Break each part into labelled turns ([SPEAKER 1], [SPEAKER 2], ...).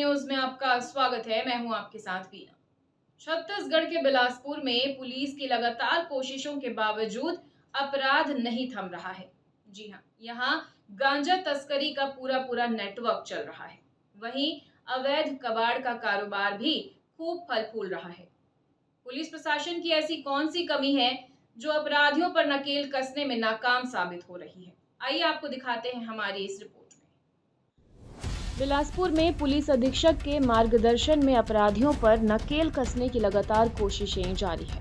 [SPEAKER 1] News में आपका स्वागत है। मैं हूं आपके साथ वीना। छत्तीसगढ़ के बिलासपुर में पुलिस की लगातार कोशिशों के बावजूद अपराध नहीं थम रहा है। जी हां, यहां गांजा तस्करी का पूरा पूरा नेटवर्क चल रहा है। वहीं अवैध कबाड़ का कारोबार भी खूब फल फूल रहा है। पुलिस प्रशासन की ऐसी कौन सी कमी है जो अपराधियों पर नकेल कसने में नाकाम साबित हो रही है? आइए आपको दिखाते हैं हमारी इस रिपोर्ट में। बिलासपुर में पुलिस अधीक्षक के मार्गदर्शन में अपराधियों पर नकेल कसने की लगातार कोशिशें जारी है,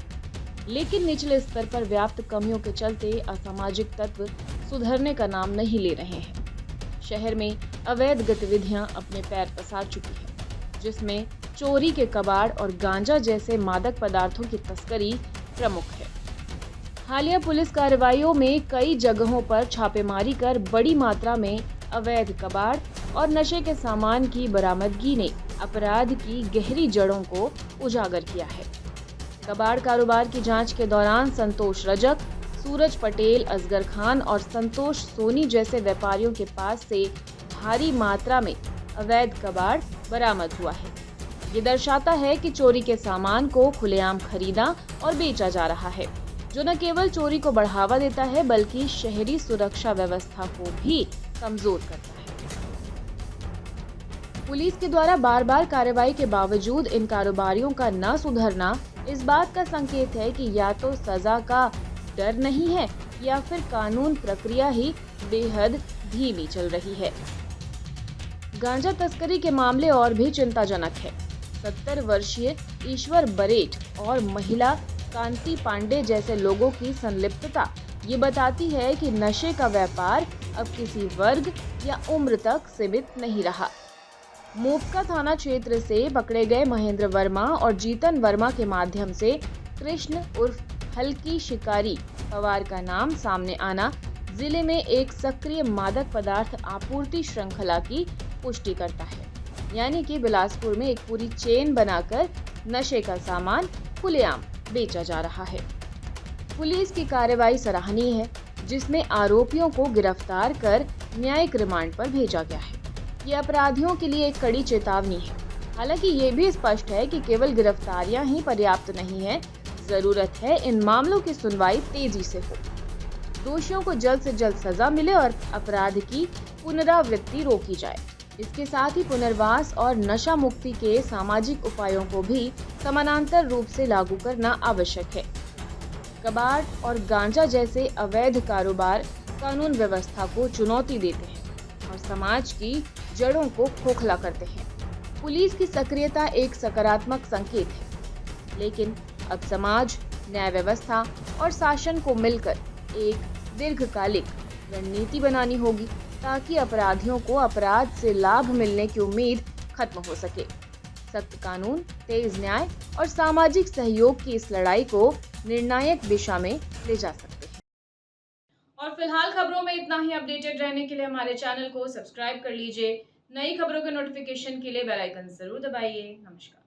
[SPEAKER 1] लेकिन निचले स्तर पर व्याप्त कमियों के चलते असामाजिक तत्व सुधरने का नाम नहीं ले रहे हैं। शहर में अवैध गतिविधियां अपने पैर पसार चुकी है, जिसमें चोरी के कबाड़ और गांजा जैसे मादक पदार्थों की तस्करी प्रमुख है। हालिया पुलिस कार्रवाइयों में कई जगहों पर छापेमारी कर बड़ी मात्रा में अवैध कबाड़ और नशे के सामान की बरामदगी ने अपराध की गहरी जड़ों को उजागर किया है। कबाड़ कारोबार की जांच के दौरान संतोष रजक, सूरज पटेल, असगर खान और संतोष सोनी जैसे व्यापारियों के पास से भारी मात्रा में अवैध कबाड़ बरामद हुआ है। ये दर्शाता है कि चोरी के सामान को खुलेआम खरीदा और बेचा जा रहा है, जो न केवल चोरी को बढ़ावा देता है बल्कि शहरी सुरक्षा व्यवस्था को भी कमजोर करता है। पुलिस के द्वारा बार बार कार्रवाई के बावजूद इन कारोबारियों का न सुधरना इस बात का संकेत है कि या तो सजा का डर नहीं है या फिर कानून प्रक्रिया ही बेहद धीमी चल रही है। गांजा तस्करी के मामले और भी चिंताजनक है। 70 वर्षीय ईश्वर बरेठ और महिला कांति पांडे जैसे लोगों की संलिप्तता ये बताती है कि नशे का व्यापार अब किसी वर्ग या उम्र तक सीमित नहीं रहा। मोपका थाना क्षेत्र से पकड़े गए महेंद्र वर्मा और जीतन वर्मा के माध्यम से कृष्ण उर्फ हल्की शिकारी पवार का नाम सामने आना जिले में एक सक्रिय मादक पदार्थ आपूर्ति श्रृंखला की पुष्टि करता है। यानी कि बिलासपुर में एक पूरी चेन बनाकर नशे का सामान खुलेआम बेचा जा रहा है। पुलिस की कार्रवाई सराहनीय है, जिसमें आरोपियों को गिरफ्तार कर न्यायिक रिमांड पर भेजा गया है। ये अपराधियों के लिए एक कड़ी चेतावनी है। हालांकि ये भी स्पष्ट है कि केवल गिरफ्तारियां ही पर्याप्त नहीं है, जरूरत है इन मामलों की सुनवाई तेजी से हो, दोषियों को जल्द से जल्द सजा मिले और अपराध की पुनरावृत्ति रोकी जाए। इसके साथ ही पुनर्वास और नशा मुक्ति के सामाजिक उपायों को भी समानांतर रूप से लागू करना आवश्यक है। कबाड़ और गांजा जैसे अवैध कारोबार कानून व्यवस्था को चुनौती देते हैं और समाज की जड़ों को खोखला करते हैं। पुलिस की सक्रियता एक सकारात्मक संकेत है, लेकिन अब समाज, न्याय व्यवस्था और शासन को मिलकर एक दीर्घकालिक रणनीति बनानी होगी ताकि अपराधियों को अपराध से लाभ मिलने की उम्मीद खत्म हो सके। सख्त कानून, तेज न्याय और सामाजिक सहयोग की इस लड़ाई को निर्णायक दिशा में ले जा सकते हैं। और फिलहाल खबरों में इतना ही। अपडेटेड रहने के लिए हमारे चैनल को सब्सक्राइब कर लीजिए। नई खबरों के नोटिफिकेशन के लिए बेल आइकन जरूर दबाइए। नमस्कार।